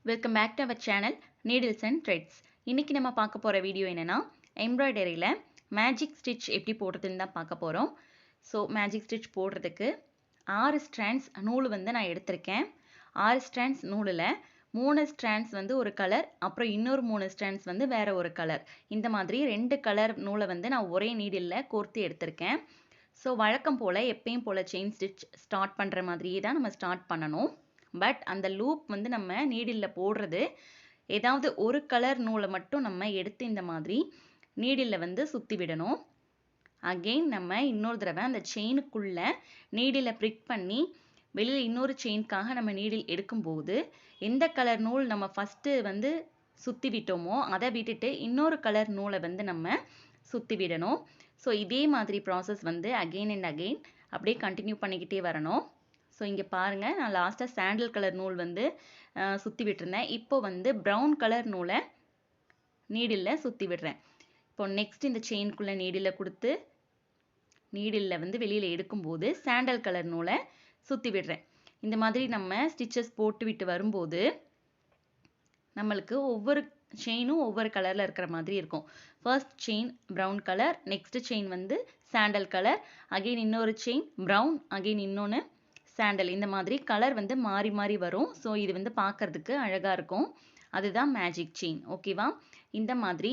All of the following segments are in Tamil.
Welcome back to our channel Needles and Threads. இன்னைக்கு நம்ம பார்க்க போற வீடியோ என்னன்னா எம்ப்ராய்டரியில மேஜிக் ஸ்டிச் எப்படி போடுறதுன்னு தான் பார்க்க போறோம். ஸோ மேஜிக் ஸ்டிச் போடுறதுக்கு 6 ஸ்ட்ராண்ட்ஸ் நூல் வந்து நான் எடுத்திருக்கேன். 6 ஸ்ட்ராண்ட்ஸ் நூலில் 3 ஸ்ட்ராண்ட்ஸ் வந்து ஒரு கலர், அப்புறம் இன்னொரு 3 ஸ்ட்ராண்ட்ஸ் வந்து வேற ஒரு கலர். இந்த மாதிரி 2 கலர் நூலை வந்து நான் ஒரே நீடில் கோர்த்து எடுத்திருக்கேன். ஸோ வழக்கம் போல் எப்பயும் போல் செயின் ஸ்டிச் ஸ்டார்ட் பண்ணுற மாதிரியே தான் நம்ம ஸ்டார்ட் பண்ணணும். பட் அந்த லூப் வந்து நம்ம நீடிலில் போடுறது ஏதாவது ஒரு கலர் நூலை மட்டும் நம்ம எடுத்து இந்த மாதிரி நீடிலில் வந்து சுற்றி விடணும். அகெயின் நம்ம இன்னொரு தடவை அந்த செயினுக்குள்ள நீடிலை ப்ரிக் பண்ணி வெளியில் இன்னொரு செயினுக்காக நம்ம நீடில் எடுக்கும்போது எந்த கலர் நூல் நம்ம ஃபஸ்ட்டு வந்து சுற்றி விட்டோமோ அதை விட்டுட்டு இன்னொரு கலர் நூலை வந்து நம்ம சுற்றி விடணும். ஸோ இதே மாதிரி ப்ராசஸ் வந்து அகெயின் அண்ட் அகெயின் அப்படியே கண்டினியூ பண்ணிக்கிட்டே வரணும். ஸோ இங்கே பாருங்கள், நான் லாஸ்ட்டாக சாண்டில் கலர் நூல் வந்து சுற்றி விட்டுருந்தேன். இப்போ வந்து ப்ரௌன் கலர் நூலை நீடிலில் சுற்றி விடுறேன். இப்போ நெக்ஸ்ட் இந்த செயின்குள்ளே நீடில் கொடுத்து நீடிலில் வந்து வெளியில் எடுக்கும்போது சாண்டல் கலர் நூலை சுற்றி விடுறேன். இந்த மாதிரி நம்ம ஸ்டிச்சஸ் போட்டு விட்டு வரும்போது நம்மளுக்கு ஒவ்வொரு செயினும் ஒவ்வொரு கலரில் இருக்கிற மாதிரி இருக்கும். First chain brown colour, next chain வந்து சாண்டல் கலர், அகெயின் இன்னொரு செயின் ப்ரௌன், அகெயின் இன்னொன்று சாண்டல். இந்த மாதிரி கலர் வந்து மாறி மாறி வரும். ஸோ இது வந்து பார்க்கறதுக்கு அழகாக இருக்கும். அதுதான் மேஜிக் செயின். ஓகேவா? இந்த மாதிரி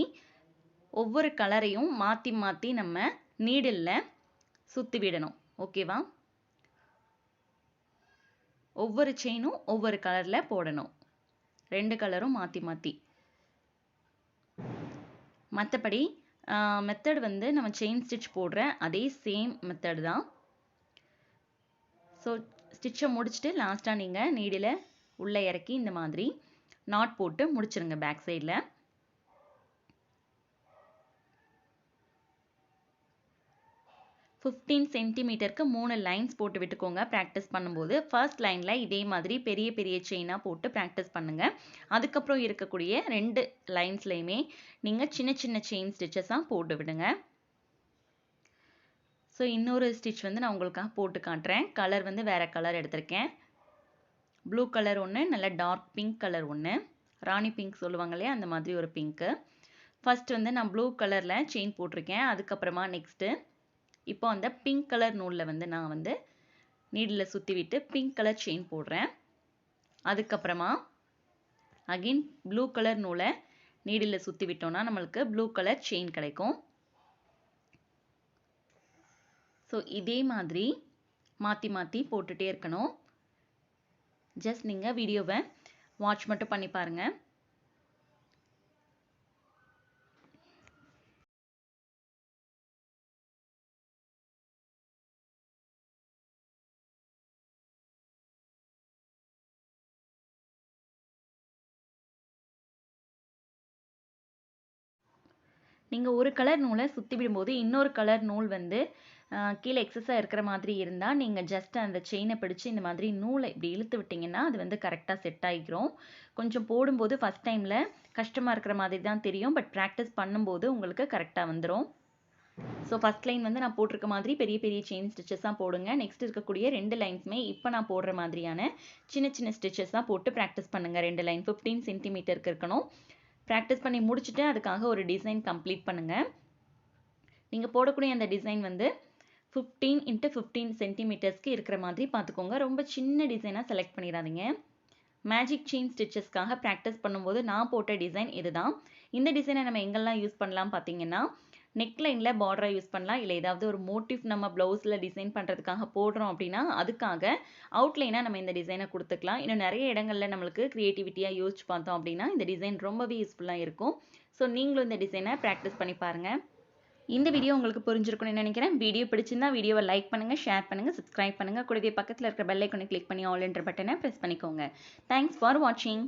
ஒவ்வொரு கலரையும் மாற்றி மாற்றி நம்ம நீடிலில் சுற்றி விடணும். ஓகேவா? ஒவ்வொரு செயினும் ஒவ்வொரு கலரில் போடணும். 2 கலரும் மாற்றி மாற்றி. மற்றபடி மெத்தட் வந்து நம்ம செயின் ஸ்டிச் போடுற அதே சேம் மெத்தட் தான். ஸோ ஸ்டிச்சை முடிச்சுட்டு லாஸ்ட்டாக நீங்கள் நீடில் உள்ளே இறக்கி இந்த மாதிரி நாட் போட்டு முடிச்சிருங்க பேக் சைடில். சென்டிமீட்டருக்கு 3 லைன்ஸ் போட்டு விட்டுக்கோங்க ப்ராக்டிஸ் பண்ணும்போது. ஃபர்ஸ்ட் லைனில் இதே மாதிரி பெரிய பெரிய செயினாக போட்டு ப்ராக்டிஸ் பண்ணுங்கள். அதுக்கப்புறம் இருக்கக்கூடிய 2 லைன்ஸ்லையுமே நீங்கள் சின்ன சின்ன செயின் ஸ்டிச்சஸாக போட்டு விடுங்க. ஸோ இன்னொரு ஸ்டிச் வந்து நான் உங்களுக்காக போட்டு காட்டுறேன். கலர் வந்து வேறு கலர் எடுத்திருக்கேன். ப்ளூ கலர் ஒன்று, நல்ல டார்க் பிங்க் கலர் ஒன்று, ராணி பிங்க் சொல்லுவாங்க இல்லையா, அந்த மாதிரி ஒரு பிங்க்கு. ஃபர்ஸ்ட் வந்து நான் ப்ளூ கலரில் செயின் போட்டிருக்கேன். அதுக்கப்புறமா நெக்ஸ்ட்டு இப்போ அந்த பிங்க் கலர் நூலில் வந்து நான் வந்து நீடில் சுற்றி விட்டு பிங்க் கலர் செயின் போடுறேன். அதுக்கப்புறமா அகெயின் ப்ளூ கலர் நூலை நீடில் சுற்றி விட்டோம்னா நம்மளுக்கு ப்ளூ கலர் செயின் கிடைக்கும். ஸோ இதே மாதிரி மாற்றி மாற்றி போட்டுகிட்டே இருக்கணும். ஜஸ்ட் நீங்கள் வீடியோவை வாட்ச் மட்டும் பண்ணி பாருங்கள். நீங்கள் ஒரு கலர் நூலை சுற்றி விடும்போது இன்னொரு கலர் நூல் வந்து கீழே எக்ஸஸாக இருக்கிற மாதிரி இருந்தால் நீங்கள் ஜஸ்ட் அந்த செயினை பிடிச்சி இந்த மாதிரி நூலை இப்படி இழுத்து விட்டிங்கன்னா அது வந்து கரெக்டாக செட் ஆகிக்கிறோம். கொஞ்சம் போடும்போது ஃபஸ்ட் டைமில் கஷ்டமாக இருக்கிற மாதிரி தான் தெரியும். பட் ப்ராக்டிஸ் பண்ணும்போது உங்களுக்கு கரெக்டாக வந்துடும். ஸோ ஃபஸ்ட் லைன் வந்து நான் போட்டிருக்க மாதிரி பெரிய பெரிய செயின் ஸ்டிச்சஸாக போடுங்க. நெக்ஸ்ட் இருக்கக்கூடிய 2 லைன்ஸுமே இப்போ நான் போடுற மாதிரியான சின்ன சின்ன ஸ்டிச்சஸாக போட்டு ப்ராக்டிஸ் பண்ணுங்கள். 2 லைன் 15 சென்டிமீட்டருக்கு இருக்கணும். ப்ராக்டிஸ் பண்ணி முடிச்சுட்டு அதுக்காக ஒரு டிசைன் கம்ப்ளீட் பண்ணுங்கள். நீங்கள் போடக்கூடிய அந்த டிசைன் வந்து 15 × 15 சென்டிமீட்டர்ஸ்க்கு இருக்கிற மாதிரி பார்த்துக்கோங்க. ரொம்ப சின்ன டிசைனாக செலக்ட் பண்ணிடாதீங்க. மேஜிக் செயின் ஸ்டிச்சஸ்க்காக ப்ராக்டிஸ் பண்ணும்போது நான் போட்ட டிசைன் இதுதான். இந்த டிசைனை நம்ம எங்கெல்லாம் யூஸ் பண்ணலாம் பார்த்தீங்கன்னா, நெக்லைனில் பார்டராக யூஸ் பண்ணலாம். இல்லை ஏதாவது ஒரு மோட்டிவ் நம்ம ப்ளவுஸில் டிசைன் பண்ணுறதுக்காக போடுறோம் அப்படின்னா அதுக்காக அவுட்லைனாக நம்ம இந்த டிசைனை கொடுத்துக்கலாம். இன்னும் நிறைய இடங்களில் நம்மளுக்கு க்ரியேட்டிவிட்டியாக யோசிச்சு பார்த்தோம் அப்படின்னா இந்த டிசைன் ரொம்பவே யூஸ்ஃபுல்லாக இருக்கும். ஸோ நீங்களும் இந்த டிசைனை ப்ராக்டிஸ் பண்ணி பாருங்கள். இந்த வீடியோ உங்களுக்கு புரிஞ்சிருக்கும்னு நினைக்கிறேன். வீடியோ பிடிச்சிருந்தா வீடியோவை லைக் பண்ணுங்கள், ஷேர் பண்ணுங்கள், சப்ஸ்கிரைப் பண்ணுங்கள். கூடவே பக்கத்தில் இருக்கிற பெல் ஐக்கானை கிளிக் பண்ணி ஆல் என்ற பட்டனை ப்ரெஸ் பண்ணிக்கோங்க. தேங்க்ஸ் ஃபார் வாட்சிங்.